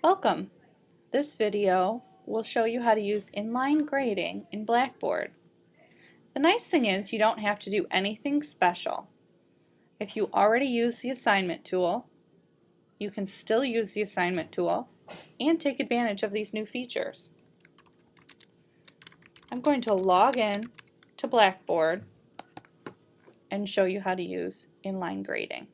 Welcome! This video will show you how to use inline grading in Blackboard. The nice thing is you don't have to do anything special. If you already use the assignment tool, you can still use the assignment tool and take advantage of these new features. I'm going to log in to Blackboard and show you how to use inline grading.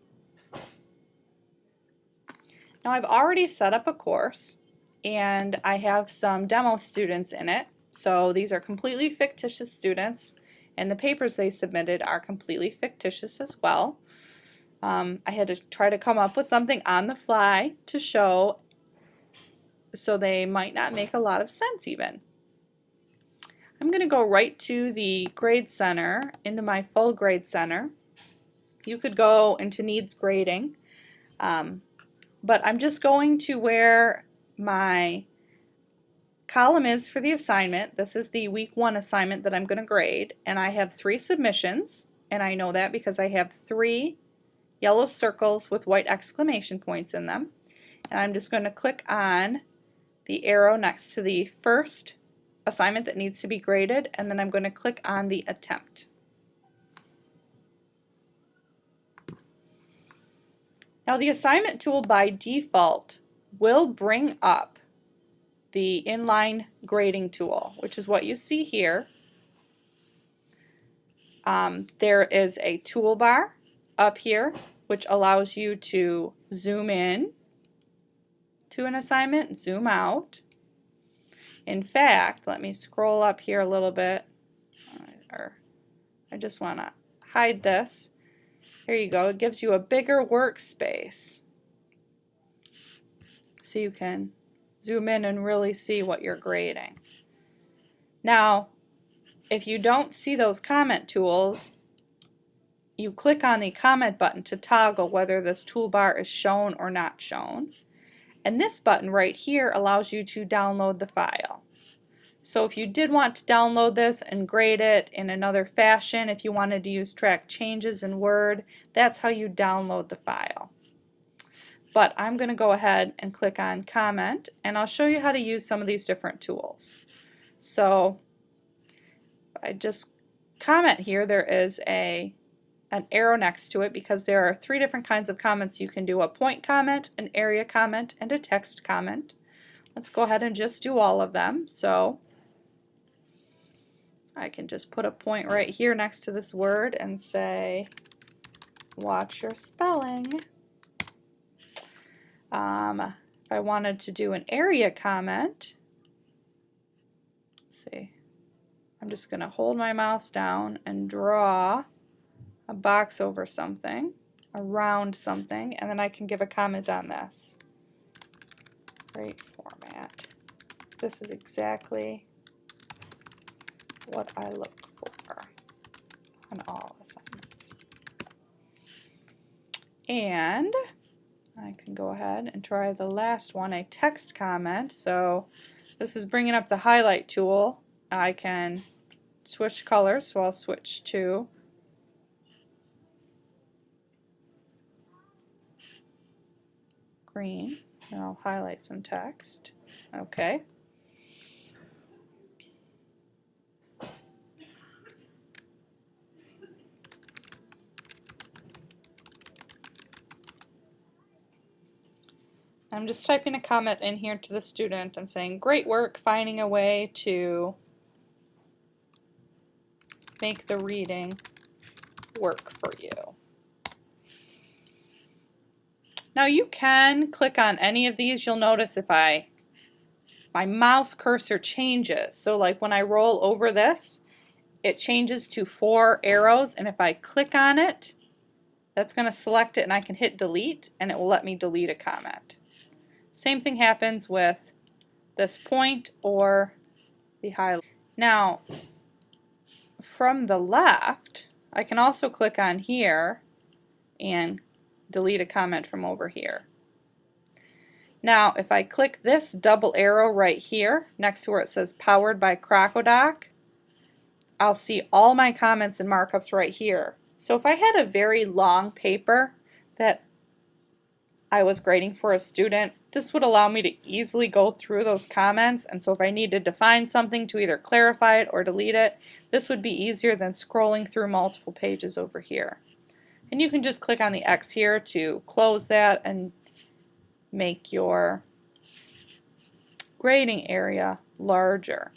Now I've already set up a course and I have some demo students in it. So these are completely fictitious students and the papers they submitted are completely fictitious as well. I had to try to come up with something on the fly to show, so they might not make a lot of sense even. I'm going to go right to the grade center, into my full grade center. You could go into needs grading. But I'm just going to where my column is for the assignment. This is the week 1 assignment that I'm going to grade, and I have 3 submissions, and I know that because I have 3 yellow circles with white exclamation points in them. And I'm just going to click on the arrow next to the first assignment that needs to be graded, and then I'm going to click on the attempt. Now the assignment tool by default will bring up the inline grading tool, which is what you see here. There is a toolbar up here which allows you to zoom in to an assignment, zoom out. In fact, let me scroll up here a little bit, or I just want to hide this. There you go. It gives you a bigger workspace so you can zoom in and really see what you're grading. Now, if you don't see those comment tools, you click on the comment button to toggle whether this toolbar is shown or not shown. And this button right here allows you to download the file. So if you did want to download this and grade it in another fashion, if you wanted to use track changes in Word, that's how you download the file. But I'm going to go ahead and click on comment, and I'll show you how to use some of these different tools. So if I just comment here, there is an arrow next to it because there are 3 different kinds of comments you can do: a point comment, an area comment, and a text comment. Let's go ahead and just do all of them. So I can just put a point right here next to this word and say, watch your spelling. If I wanted to do an area comment, let's see, I'm just going to hold my mouse down and draw a box over something, around something, and then I can give a comment on this. Great format. This is exactly what I look for on all assignments. And I can go ahead and try the last one, a text comment. So this is bringing up the highlight tool. I can switch colors, so I'll switch to green, and I'll highlight some text. Okay. I'm just typing a comment in here to the student. I'm saying, great work finding a way to make the reading work for you. Now you can click on any of these. You'll notice if my mouse cursor changes. So like when I roll over this, it changes to 4 arrows, and if I click on it, that's going to select it and I can hit delete and it will let me delete a comment. Same thing happens with this point or the highlight. Now, from the left, I can also click on here and delete a comment from over here. Now, if I click this double arrow right here, next to where it says Powered by Crocodoc, I'll see all my comments and markups right here. So if I had a very long paper that I was grading for a student, this would allow me to easily go through those comments, and so if I needed to find something to either clarify it or delete it, this would be easier than scrolling through multiple pages over here. And you can just click on the X here to close that and make your grading area larger.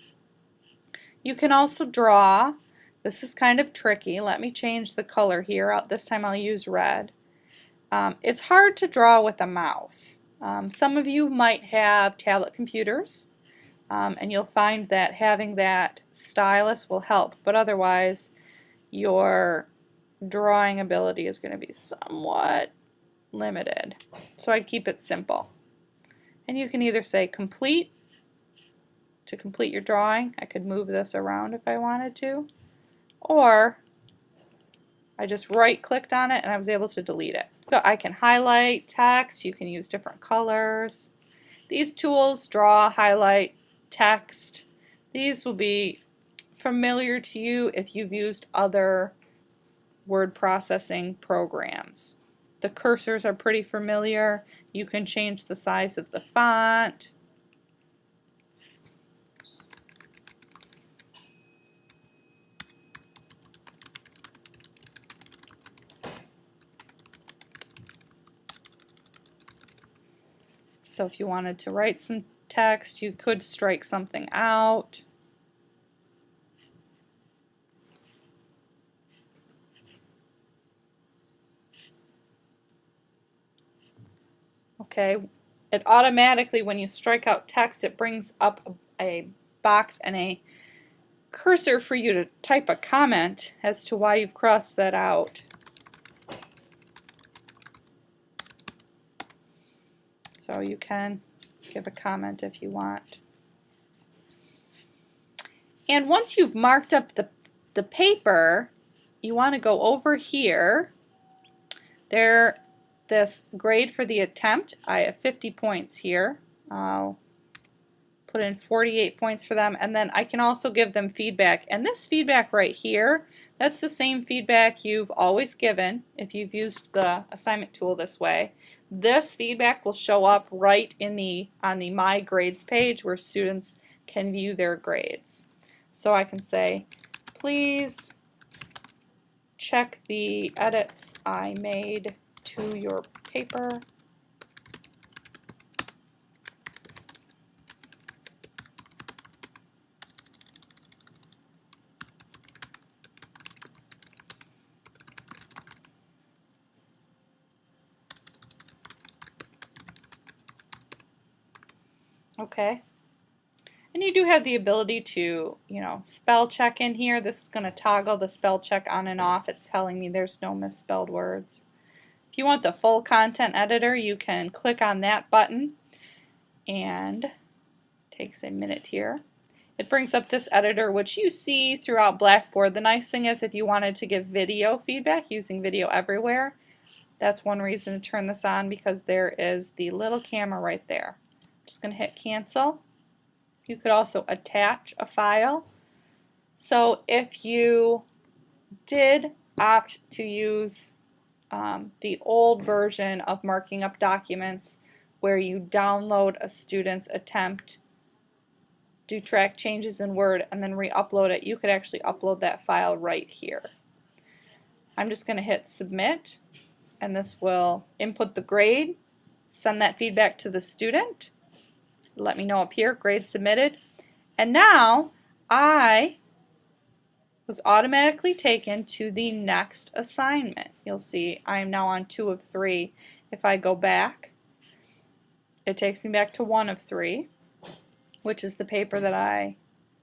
You can also draw. This is kind of tricky. Let me change the color here. This time I'll use red. It's hard to draw with a mouse. Some of you might have tablet computers, and you'll find that having that stylus will help, but otherwise your drawing ability is going to be somewhat limited. So I'd keep it simple. And you can either say complete to complete your drawing. I could move this around if I wanted to, or I just right-clicked on it and I was able to delete it. So I can highlight text, you can use different colors. These tools, draw, highlight, text, these will be familiar to you if you've used other word processing programs. The cursors are pretty familiar. You can change the size of the font. So if you wanted to write some text, you could strike something out. Okay, it automatically, when you strike out text, it brings up a box and a cursor for you to type a comment as to why you've crossed that out. So you can give a comment if you want. And once you've marked up the paper, you want to go over here. This grade for the attempt, I have 50 points here. I'll put in 48 points for them, and then I can also give them feedback. And this feedback right here, that's the same feedback you've always given if you've used the assignment tool this way. This feedback will show up right on the My Grades page where students can view their grades. So I can say, please check the edits I made to your paper. Okay. And you do have the ability to, spell check in here. This is going to toggle the spell check on and off. It's telling me there's no misspelled words. If you want the full content editor, you can click on that button, and it takes a minute here. It brings up this editor, which you see throughout Blackboard. The nice thing is if you wanted to give video feedback using Video Everywhere, that's one reason to turn this on, because there is the little camera right there. I'm just going to hit cancel. You could also attach a file. So if you did opt to use the old version of marking up documents where you download a student's attempt, do track changes in Word, and then re-upload it, you could actually upload that file right here. I'm just going to hit submit, and this will input the grade, send that feedback to the student, let me know up here, grade submitted, and now I was automatically taken to the next assignment. You'll see I am now on 2 of 3. If I go back, it takes me back to 1 of 3, which is the paper that I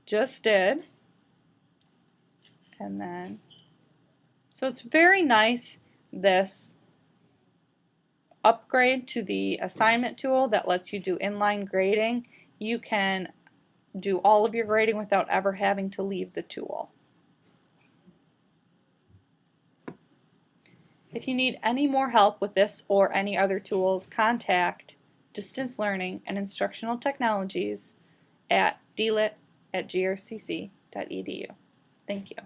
just did. And then, so it's very nice, this upgrade to the assignment tool that lets you do inline grading. You can do all of your grading without ever having to leave the tool. If you need any more help with this or any other tools, contact Distance Learning and Instructional Technologies at dlit@grcc.edu. Thank you.